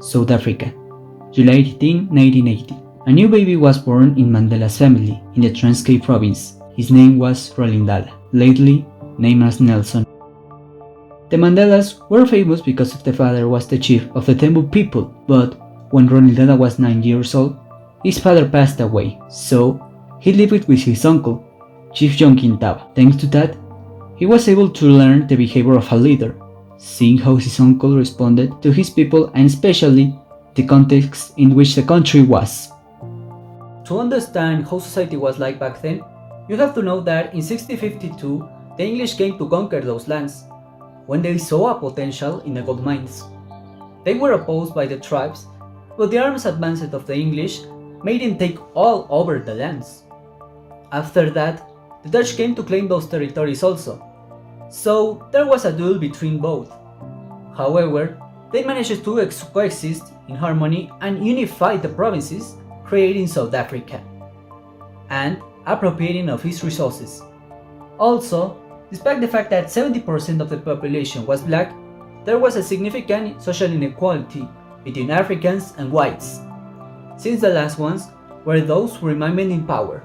South Africa, July 18, 1980. A new baby was born in Mandela's family in the Transkei province. His name was Rolindala, lately named as Nelson. The Mandelas were famous because the father was the chief of the Tembu people, but when Rolindala was 9 years old, his father passed away, so he lived with his uncle, Chief John Quintaba. Thanks to that, he was able to learn the behavior of a leader, seeing how his uncle responded to his people and especially the context in which the country was. To understand how society was like back then, you have to know that in 1652, the English came to conquer those lands, when they saw a potential in the gold mines. They were opposed by the tribes, but the arms advanced of the English made them take all over the lands. After that, the Dutch came to claim those territories also, so there was a duel between both. However, they managed to coexist in harmony and unify the provinces, creating South Africa, and appropriating of its resources. Also, despite the fact that 70% of the population was black, there was a significant social inequality between Africans and whites, since the last ones were those who remained in power.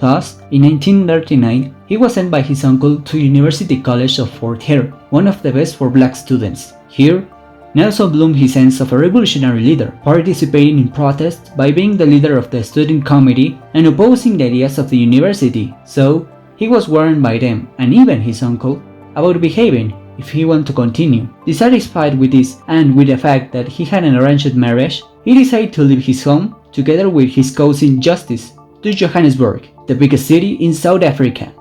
Thus, in 1939, he was sent by his uncle to University College of Fort Hare, one of the best for black students. Here, Nelson bloomed his sense of a revolutionary leader, participating in protests by being the leader of the student committee and opposing the ideas of the university, so he was warned by them, and even his uncle, about behaving if he wanted to continue. Dissatisfied with this and with the fact that he had an arranged marriage, he decided to leave his home together with his cousin Justice to Johannesburg, the biggest city in South Africa.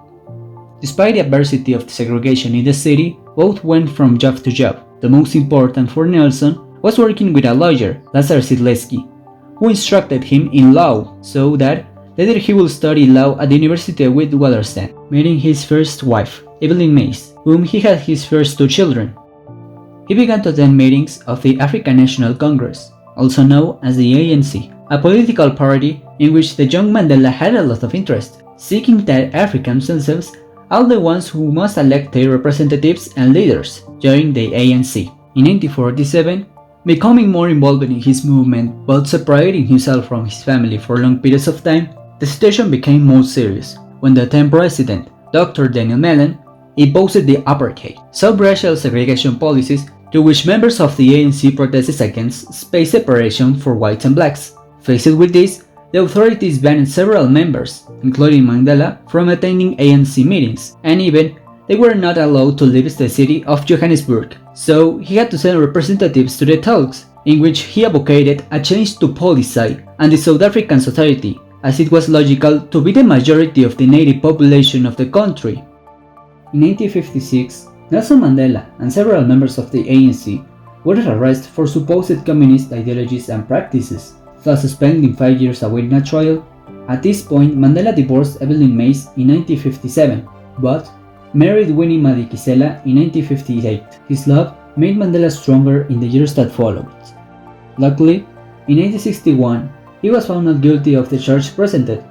Despite the adversity of the segregation in the city, both went from job to job. The most important for Nelson was working with a lawyer, Lazar Sidleski, who instructed him in law so that later he would study law at the University of Witwatersrand, meeting his first wife, Evelyn Mays, whom he had his first 2 children. He began to attend meetings of the African National Congress, also known as the ANC, a political party in which the young Mandela had a lot of interest, seeking that Africans themselves are the ones who must elect their representatives and leaders, joining the ANC. In 1947, becoming more involved in his movement but separating himself from his family for long periods of time, the situation became more serious when the then president, Dr. Daniel Mellon, imposed the apartheid, sub-racial segregation policies to which members of the ANC protested against space separation for whites and blacks. Faced with this, the authorities banned several members, including Mandela, from attending ANC meetings, and even they were not allowed to leave the city of Johannesburg. So he had to send representatives to the talks, in which he advocated a change to policy and the South African society, as it was logical to be the majority of the native population of the country. In 1956, Nelson Mandela and several members of the ANC were arrested for supposed communist ideologies and practices, thus spending 5 years awaiting a trial. At this point, Mandela divorced Evelyn Mays in 1957, but married Winnie Madikizela in 1958. His love made Mandela stronger in the years that followed. Luckily, in 1961, he was found not guilty of the charge presented,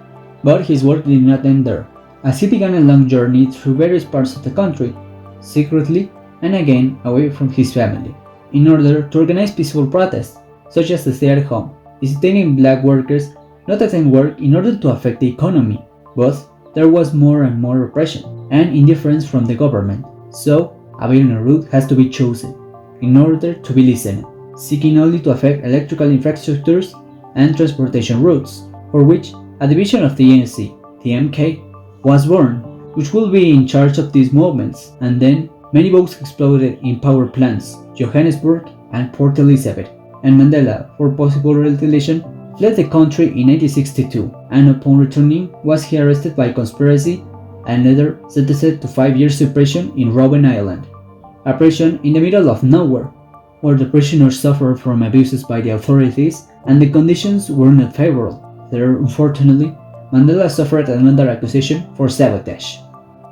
but his work did not end there, as he began a long journey through various parts of the country, secretly and again away from his family, in order to organize peaceful protests, such as the Stay at Home, detaining black workers not attend work in order to affect the economy, but there was more and more repression and indifference from the government, so a violent route has to be chosen in order to be listened, seeking only to affect electrical infrastructures and transportation routes, for which a division of the ANC, the MK, was born, which will be in charge of these movements, and then many bombs exploded in power plants, Johannesburg and Port Elizabeth, and Mandela, for possible retaliation, fled the country in 1962, and upon returning was he arrested by conspiracy and later sentenced to 5 years suppression in Robben Island, a prison in the middle of nowhere, where the prisoners suffered from abuses by the authorities and the conditions were not favorable. There, unfortunately, Mandela suffered another accusation for sabotage.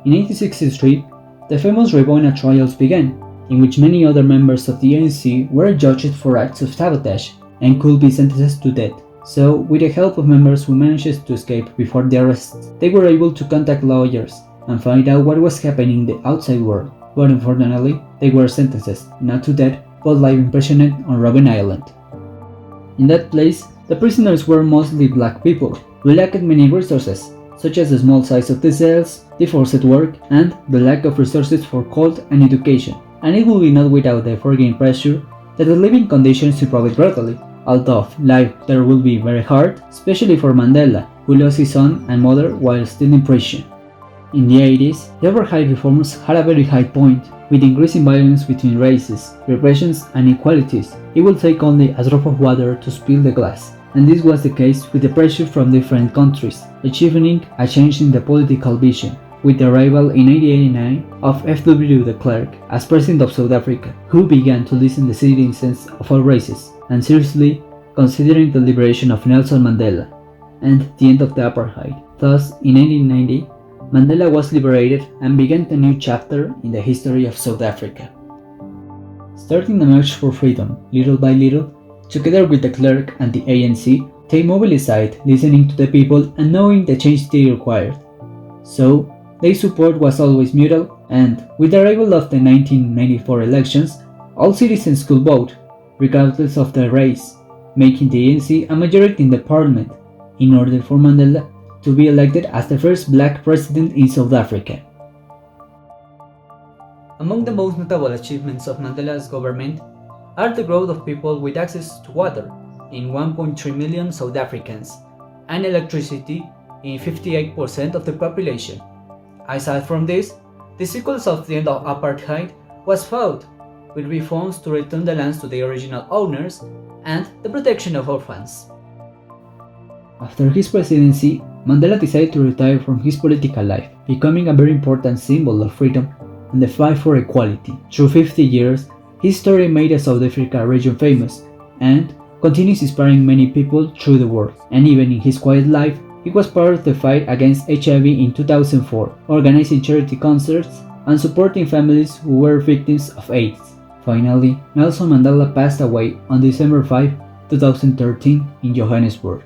In 1963, the famous Rivonia trials began, in which many other members of the ANC were judged for acts of sabotage and could be sentenced to death. So, with the help of members who managed to escape before the arrest, they were able to contact lawyers and find out what was happening in the outside world. But unfortunately, they were sentenced not to death, but live imprisoned on Robben Island. In that place, the prisoners were mostly black people who lacked many resources, such as the small size of the cells, the forced work, and the lack of resources for cold and education. And it will be not without the foregoing pressure that the living conditions improved gradually, although life there will be very hard, especially for Mandela, who lost his son and mother while still in prison. In the 80s, the apartheid reforms had a very high point, with increasing violence between races, repressions, and inequalities. It will take only a drop of water to spill the glass, and this was the case with the pressure from different countries, achieving a change in the political vision, with the arrival in 1989 of F.W. de Klerk as President of South Africa, who began to listen to the citizens of all races, and seriously considering the liberation of Nelson Mandela, and the end of the apartheid. Thus, in 1990, Mandela was liberated and began a new chapter in the history of South Africa. Starting the march for freedom, little by little, together with de Klerk and the ANC, they mobilized, listening to the people and knowing the change they required. So, their support was always mutual, and with the arrival of the 1994 elections, all citizens could vote, regardless of their race, making the ANC a majority in the parliament, in order for Mandela to be elected as the first black president in South Africa. Among the most notable achievements of Mandela's government are the growth of people with access to water in 1.3 million South Africans and electricity in 58% of the population. Aside from this, the sequence of the end of apartheid was fought with reforms to return the lands to their original owners and the protection of orphans. After his presidency, Mandela decided to retire from his political life, becoming a very important symbol of freedom and the fight for equality. Through 50 years, his story made the South Africa region famous and continues inspiring many people through the world. And even in his quiet life, he was part of the fight against HIV in 2004, organizing charity concerts and supporting families who were victims of AIDS. Finally, Nelson Mandela passed away on December 5, 2013 in Johannesburg.